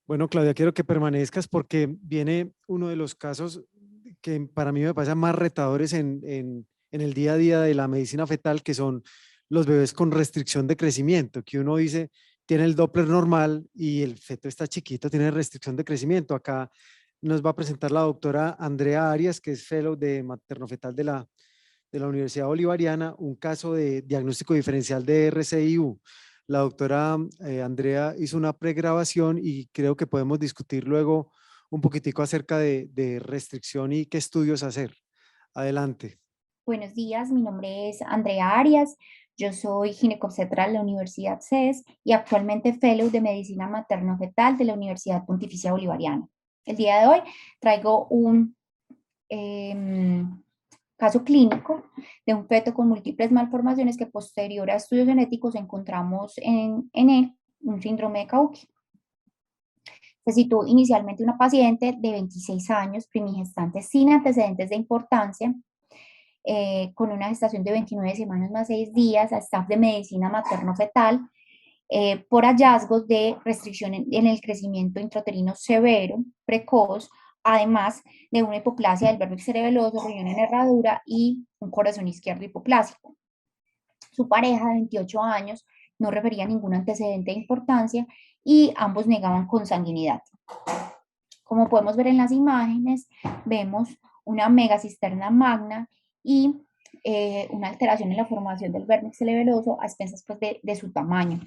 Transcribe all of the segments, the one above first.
Bueno, Claudia, quiero que permanezcas porque viene uno de los casos que para mí me parecen más retadores en el día a día de la medicina fetal, que son los bebés con restricción de crecimiento, que uno dice, tiene el Doppler normal y el feto está chiquito, tiene restricción de crecimiento. Acá nos va a presentar la doctora Andrea Arias, que es fellow de materno-fetal de la Universidad Bolivariana, un caso de diagnóstico diferencial de RCIU. La doctora Andrea hizo una pregrabación y creo que podemos discutir luego un poquitico acerca de restricción y qué estudios hacer. Adelante. Buenos días, mi nombre es Andrea Arias, yo soy ginecobstetra de la Universidad CES y actualmente fellow de Medicina Materno-Fetal de la Universidad Pontificia Bolivariana. El día de hoy traigo un caso clínico de un feto con múltiples malformaciones que posterior a estudios genéticos encontramos en él un síndrome de Kabuki. Se citó inicialmente una paciente de 26 años, primigestante sin antecedentes de importancia, con una gestación de 29 semanas más 6 días a staff de medicina materno-fetal por hallazgos de restricción en el crecimiento intrauterino severo, precoz, además de una hipoplasia del vértex cerebeloso, riñón en herradura y un corazón izquierdo hipoplásico. Su pareja de 28 años no refería ningún antecedente de importancia y ambos negaban consanguinidad. Como podemos ver en las imágenes, vemos una megacisterna magna y una alteración en la formación del vértex cerebeloso a expensas pues, de su tamaño.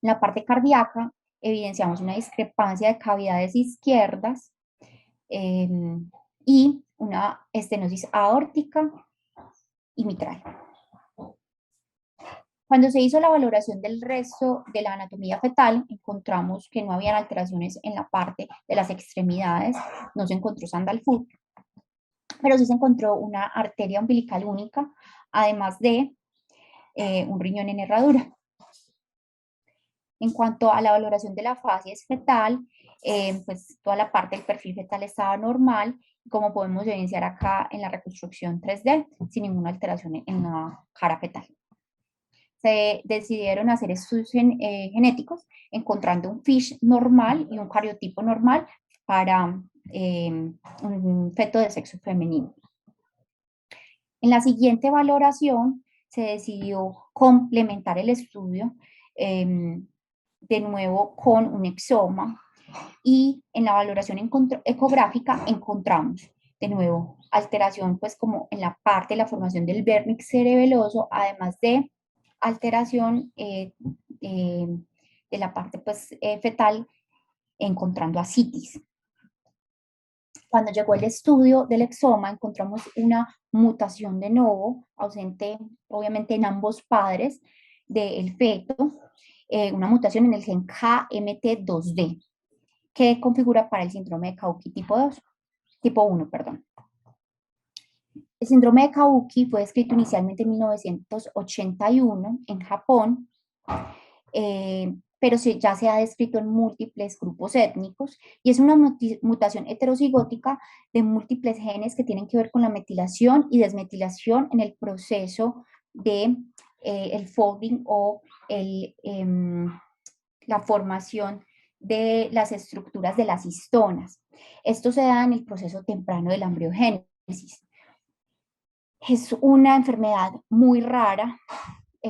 En la parte cardíaca evidenciamos una discrepancia de cavidades izquierdas eh, y una estenosis aórtica y mitral. Cuando se hizo la valoración del resto de la anatomía fetal, encontramos que no habían alteraciones en la parte de las extremidades, no se encontró sandal foot, pero sí se encontró una arteria umbilical única, además de un riñón en herradura. En cuanto a la valoración de la facies fetal, pues toda la parte del perfil fetal estaba normal, como podemos evidenciar acá en la reconstrucción 3D, sin ninguna alteración en la cara fetal. Se decidieron hacer estudios genéticos, encontrando un FISH normal y un cariotipo normal para un feto de sexo femenino. En la siguiente valoración se decidió complementar el estudio de nuevo con un exoma y en la valoración ecográfica encontramos de nuevo alteración pues como en la parte de la formación del vértex cerebeloso, además de alteración de la parte pues fetal encontrando ascitis. Cuando llegó el estudio del exoma, encontramos una mutación de novo, ausente obviamente en ambos padres del feto, una mutación en el gen KMT2D, que configura para el síndrome de Kabuki tipo 1, perdón. El síndrome de Kabuki fue descrito inicialmente en 1981 en Japón, pero ya se ha descrito en múltiples grupos étnicos y es una mutación heterozigótica de múltiples genes que tienen que ver con la metilación y desmetilación en el proceso de el folding o la formación de las estructuras de las histonas. Esto se da en el proceso temprano de la embriogénesis. Es una enfermedad muy rara,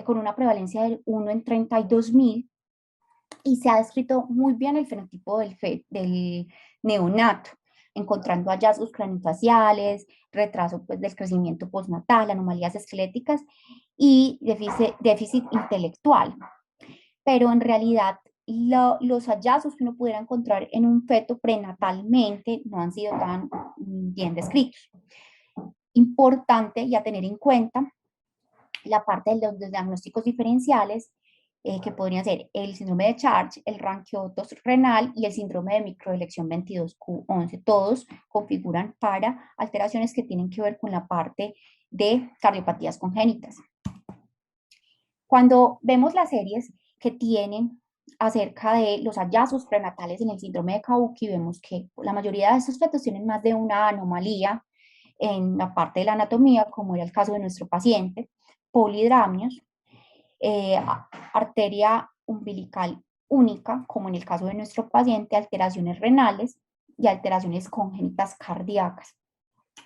con una prevalencia del 1 en 32.000 y se ha descrito muy bien el fenotipo del neonato, encontrando hallazgos craneofaciales, retraso pues, del crecimiento postnatal, anomalías esqueléticas y déficit intelectual. Pero en realidad los hallazgos que uno pudiera encontrar en un feto prenatalmente no han sido tan bien descritos. Importante y a tener en cuenta la parte de los diagnósticos diferenciales que podrían ser el síndrome de Charge, el ranquiotos renal y el síndrome de microelección 22q11. Todos configuran para alteraciones que tienen que ver con la parte de cardiopatías congénitas. Cuando vemos las series que tienen acerca de los hallazgos prenatales en el síndrome de Kabuki, vemos que la mayoría de estos fetos tienen más de una anomalía en la parte de la anatomía, como era el caso de nuestro paciente, polidramios, arteria umbilical única, como en el caso de nuestro paciente, alteraciones renales y alteraciones congénitas cardíacas.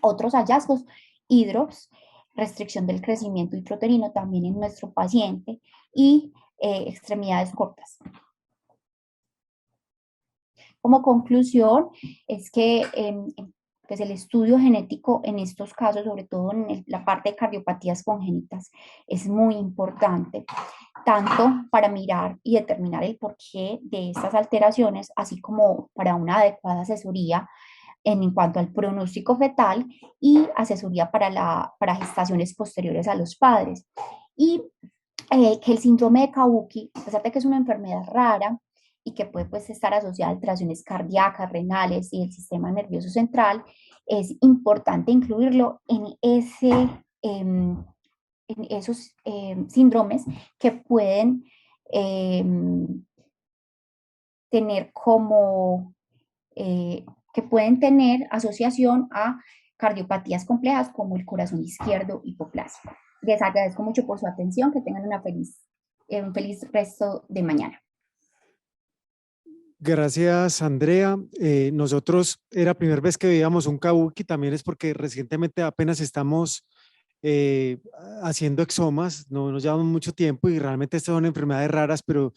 Otros hallazgos, hidrops, restricción del crecimiento intrauterino también en nuestro paciente y extremidades cortas. Como conclusión, es que pues el estudio genético en estos casos, sobre todo en la parte de cardiopatías congénitas, es muy importante, tanto para mirar y determinar el porqué de estas alteraciones, así como para una adecuada asesoría en cuanto al pronóstico fetal y asesoría para gestaciones posteriores a los padres. Y que el síndrome de Kabuki, a pesar de que es una enfermedad rara y que puede pues, estar asociada a alteraciones cardíacas, renales y el sistema nervioso central, es importante incluirlo en esos síndromes que pueden tener como que pueden tener asociación a cardiopatías complejas como el corazón izquierdo hipoplásico. Les agradezco mucho por su atención, que tengan un feliz resto de mañana. Gracias, Andrea. Nosotros era la primera vez que veíamos un kabuki, también es porque recientemente apenas estamos haciendo exomas, no nos llevamos mucho tiempo y realmente estas son enfermedades raras, pero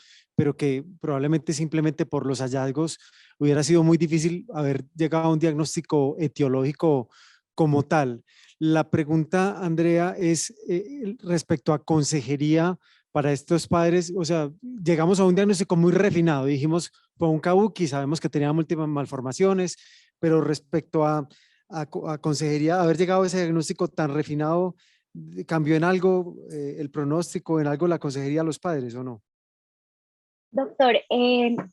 que probablemente simplemente por los hallazgos hubiera sido muy difícil haber llegado a un diagnóstico etiológico como tal. La pregunta, Andrea, es respecto a consejería para estos padres, o sea, llegamos a un diagnóstico muy refinado, dijimos, fue un kabuki, sabemos que tenía múltiples malformaciones, pero respecto a consejería, haber llegado a ese diagnóstico tan refinado, ¿cambió en algo el pronóstico, en algo la consejería a los padres o no? Doctor,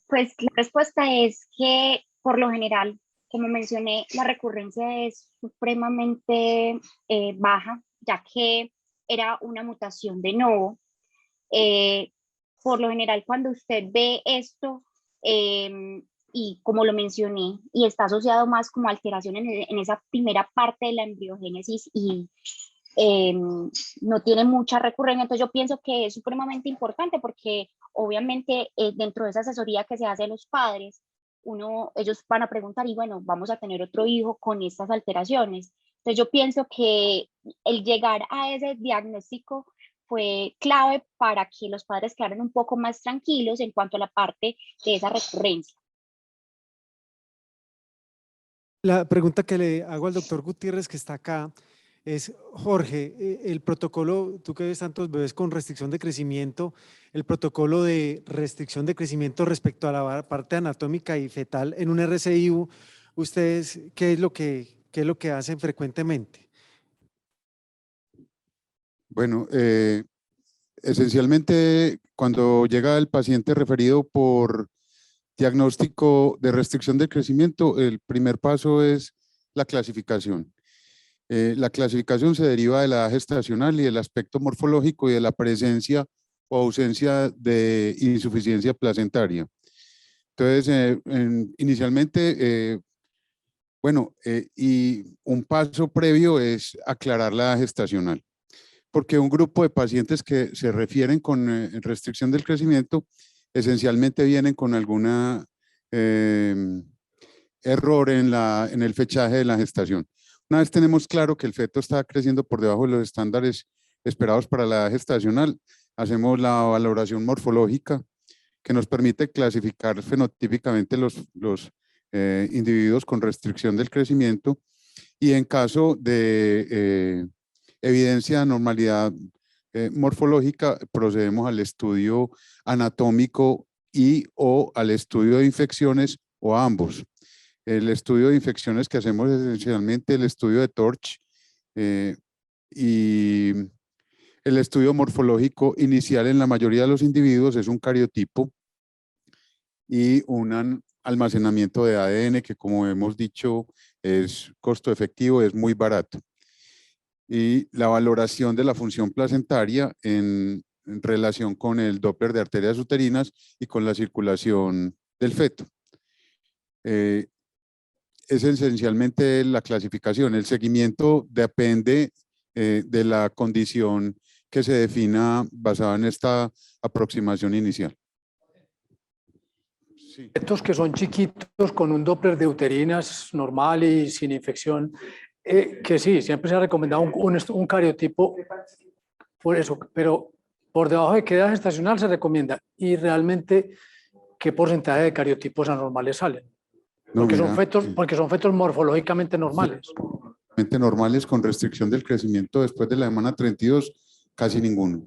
pues la respuesta es que por lo general, como mencioné, la recurrencia es supremamente baja, ya que era una mutación de novo. Eh, por lo general, cuando usted ve esto, y como lo mencioné, y está asociado más como alteración en esa primera parte de la embriogénesis y eh, no tiene mucha recurrencia. Entonces yo pienso que es supremamente importante porque obviamente dentro de esa asesoría que se hace a los padres, ellos van a preguntar y bueno, vamos a tener otro hijo con estas alteraciones. Entonces yo pienso que el llegar a ese diagnóstico fue clave para que los padres quedaran un poco más tranquilos en cuanto a la parte de esa recurrencia. La pregunta que le hago al doctor Gutiérrez, que está acá, es, Jorge, el protocolo, tú que ves tantos bebés con restricción de crecimiento, el protocolo de restricción de crecimiento respecto a la parte anatómica y fetal en un RCIU, ¿ustedes qué es lo que hacen frecuentemente? Bueno, esencialmente cuando llega el paciente referido por diagnóstico de restricción del crecimiento, el primer paso es la clasificación. La clasificación se deriva de la edad gestacional y del aspecto morfológico y de la presencia o ausencia de insuficiencia placentaria. Entonces, inicialmente, y un paso previo es aclarar la edad gestacional, porque un grupo de pacientes que se refieren con restricción del crecimiento esencialmente vienen con alguna error en el fechaje de la gestación. Una vez tenemos claro que el feto está creciendo por debajo de los estándares esperados para la edad gestacional, hacemos la valoración morfológica que nos permite clasificar fenotípicamente los individuos con restricción del crecimiento y en caso de evidencia de anormalidad morfológica, procedemos al estudio anatómico y o al estudio de infecciones o a ambos. El estudio de infecciones que hacemos es esencialmente el estudio de Torch y el estudio morfológico inicial en la mayoría de los individuos es un cariotipo y un almacenamiento de ADN que, como hemos dicho, es costo efectivo, es muy barato. Y la valoración de la función placentaria en relación con el Doppler de arterias uterinas y con la circulación del feto. Es esencialmente la clasificación. El seguimiento depende de la condición que se defina basada en esta aproximación inicial. Sí. Estos que son chiquitos con un Doppler de uterinas normal y sin infección, que sí, siempre se ha recomendado un cariotipo por eso, pero por debajo de qué edad gestacional se recomienda y realmente qué porcentaje de cariotipos anormales salen. No, Porque son fetos morfológicamente normales. Normales con restricción del crecimiento después de la semana 32, casi ninguno.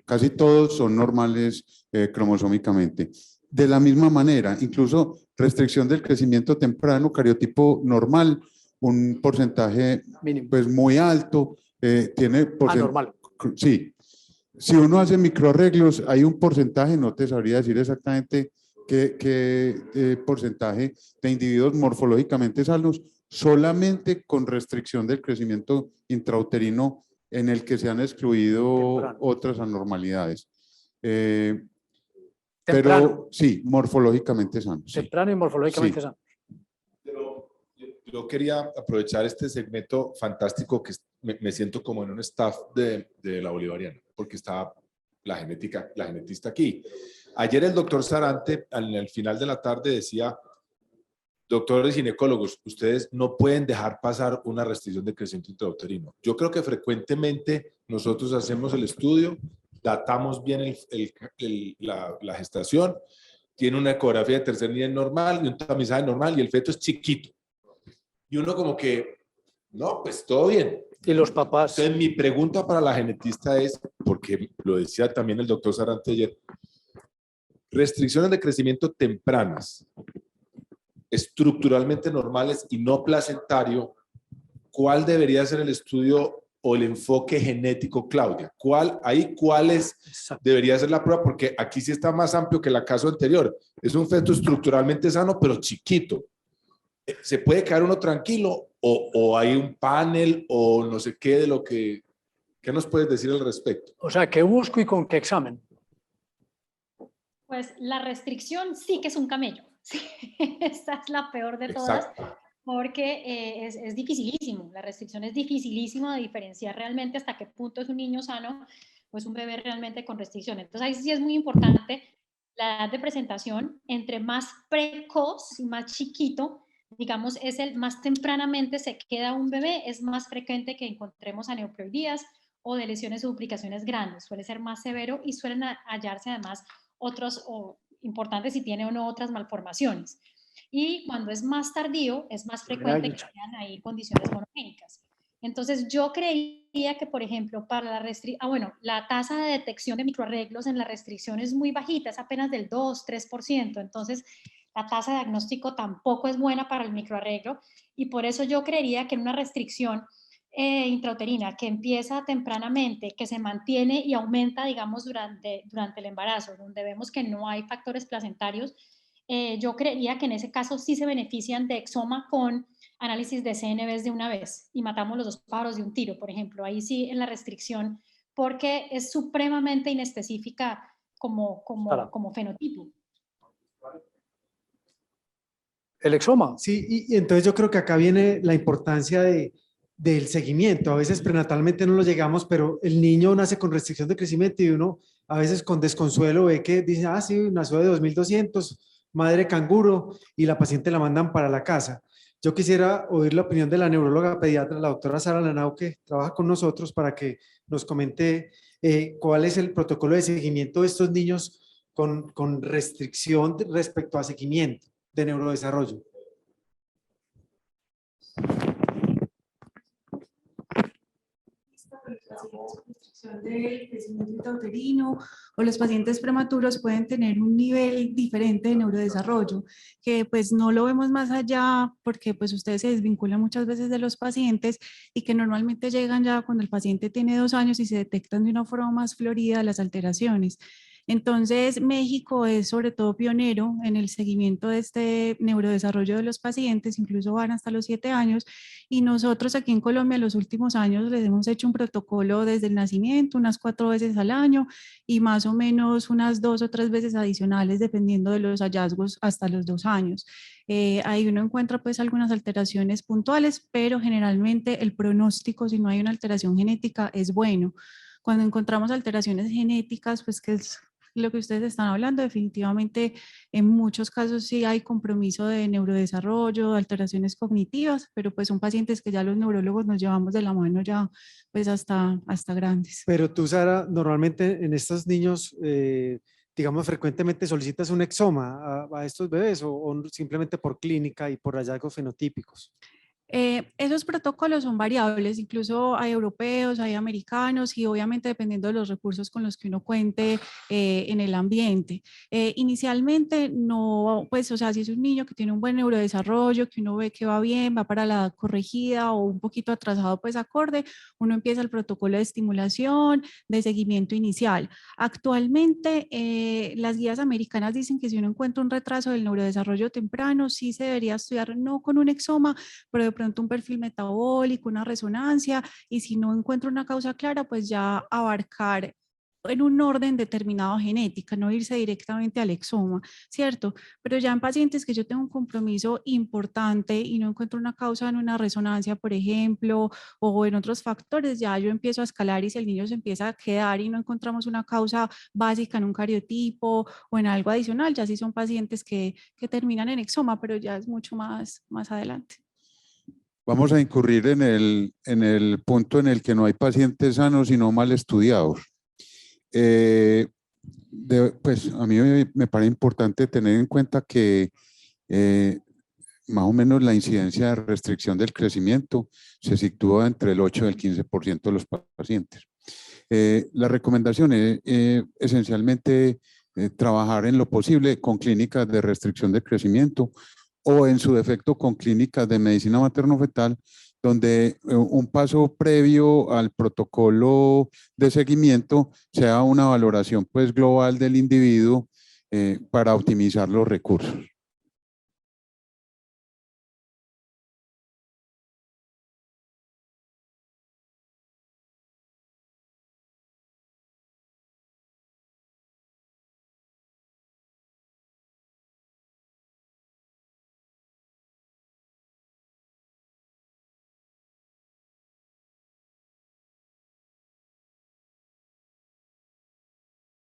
Casi todos son normales cromosómicamente. De la misma manera, incluso restricción del crecimiento temprano, cariotipo normal, un porcentaje Mínimo. pues muy alto, tiene Anormal. Sí. Si uno hace microarreglos, hay un porcentaje, no te sabría decir exactamente qué porcentaje de individuos morfológicamente sanos, solamente con restricción del crecimiento intrauterino en el que se han excluido Temprano. otras anormalidades. Temprano. Pero sí, morfológicamente sanos. Sí. Temprano y morfológicamente Sí. sano. Pero yo quería aprovechar este segmento fantástico que me siento como en un staff de la Bolivariana, porque está la genetista aquí. Ayer el doctor Sarante, al final de la tarde, decía: doctores ginecólogos, ustedes no pueden dejar pasar una restricción de crecimiento intrauterino. Yo creo que frecuentemente nosotros hacemos el estudio, datamos bien la gestación, tiene una ecografía de tercer nivel normal y un tamizaje normal y el feto es chiquito. Y uno como que, no, pues todo bien. Y los papás. Entonces mi pregunta para la genetista es, porque lo decía también el doctor Sarante ayer, restricciones de crecimiento tempranas, estructuralmente normales y no placentario, ¿cuál debería ser el estudio o el enfoque genético, Claudia? ¿Cuál debería ser la prueba? Porque aquí sí está más amplio que el caso anterior. Es un feto estructuralmente sano, pero chiquito. ¿Se puede quedar uno tranquilo o hay un panel o no sé qué de lo que... ¿Qué nos puedes decir al respecto? O sea, ¿qué busco y con qué examen? Pues la restricción sí que es un camello. Sí, esta es la peor de todas. Exacto. Porque es dificilísimo, la restricción es dificilísimo de diferenciar realmente hasta qué punto es un niño sano o es un bebé realmente con restricción. Entonces ahí sí es muy importante la edad de presentación. Entre más precoz y más chiquito, digamos, es el más tempranamente se queda un bebé, es más frecuente que encontremos aneuploidías o de lesiones o duplicaciones grandes. Suele ser más severo y suelen hallarse además otros importantes si tiene o no otras malformaciones. Y cuando es más tardío, es más frecuente que sean ahí condiciones monogénicas. Entonces, yo creía que, por ejemplo, para la tasa de detección de microarreglos en la restricción es muy bajita, es apenas del 2-3%. Entonces, la tasa de diagnóstico tampoco es buena para el microarreglo y por eso yo creería que en una restricción intrauterina que empieza tempranamente, que se mantiene y aumenta, digamos, durante el embarazo, donde vemos que no hay factores placentarios, yo creería que en ese caso sí se benefician de exoma con análisis de CNVs de una vez y matamos los dos pájaros de un tiro, por ejemplo. Ahí sí en la restricción, porque es supremamente inespecífica como fenotipo. ¿El exoma? Sí, y entonces yo creo que acá viene la importancia del seguimiento. A veces prenatalmente no lo llegamos, pero el niño nace con restricción de crecimiento y uno a veces con desconsuelo ve que dice, ah, sí, nació de 2200, madre canguro, y la paciente la mandan para la casa. Yo quisiera oír la opinión de la neuróloga pediatra, la doctora Sara Lanao, que trabaja con nosotros, para que nos comente cuál es el protocolo de seguimiento de estos niños con restricción respecto a seguimiento de neurodesarrollo. Restricción del crecimiento intrauterino o los pacientes prematuros pueden tener un nivel diferente de neurodesarrollo, que pues no lo vemos más allá porque pues ustedes se desvinculan muchas veces de los pacientes y que normalmente llegan ya cuando el paciente tiene 2 años y se detectan de una forma más florida las alteraciones. Entonces, México es sobre todo pionero en el seguimiento de este neurodesarrollo de los pacientes, incluso van hasta los 7 años, y nosotros aquí en Colombia en los últimos años les hemos hecho un protocolo desde el nacimiento, unas 4 veces al año y más o menos unas 2 o 3 veces adicionales dependiendo de los hallazgos hasta los 2 años. Ahí uno encuentra pues algunas alteraciones puntuales, pero generalmente el pronóstico, si no hay una alteración genética, es bueno. Cuando encontramos alteraciones genéticas, pues que es lo que ustedes están hablando, definitivamente en muchos casos sí hay compromiso de neurodesarrollo, de alteraciones cognitivas, pero pues son pacientes que ya los neurólogos nos llevamos de la mano ya pues hasta grandes. Pero tú, Sara, normalmente en estos niños, digamos, frecuentemente solicitas un exoma a estos bebés o simplemente por clínica y por hallazgos fenotípicos. Esos protocolos son variables, incluso hay europeos, hay americanos y obviamente dependiendo de los recursos con los que uno cuente en el ambiente. Inicialmente no, pues o sea, si es un niño que tiene un buen neurodesarrollo, que uno ve que va bien, va para la edad corregida o un poquito atrasado pues acorde, uno empieza el protocolo de estimulación, de seguimiento inicial. Actualmente las guías americanas dicen que si uno encuentra un retraso del neurodesarrollo temprano, sí se debería estudiar no con un exoma, pero de pronto un perfil metabólico, una resonancia, y si no encuentro una causa clara, pues ya abarcar en un orden determinado genética, no irse directamente al exoma, ¿cierto? Pero ya en pacientes que yo tengo un compromiso importante y no encuentro una causa en una resonancia, por ejemplo, o en otros factores, ya yo empiezo a escalar y si el niño se empieza a quedar y no encontramos una causa básica en un cariotipo o en algo adicional, ya sí son pacientes que terminan en exoma, pero ya es mucho más adelante. Vamos a incurrir en el punto en el que no hay pacientes sanos, sino mal estudiados. Pues a mí me parece importante tener en cuenta que más o menos la incidencia de restricción del crecimiento se sitúa entre el 8 y el 15% de los pacientes. La recomendación es esencialmente trabajar en lo posible con clínicas de restricción de crecimiento o en su defecto con clínicas de medicina materno-fetal, donde un paso previo al protocolo de seguimiento sea una valoración pues global del individuo para optimizar los recursos.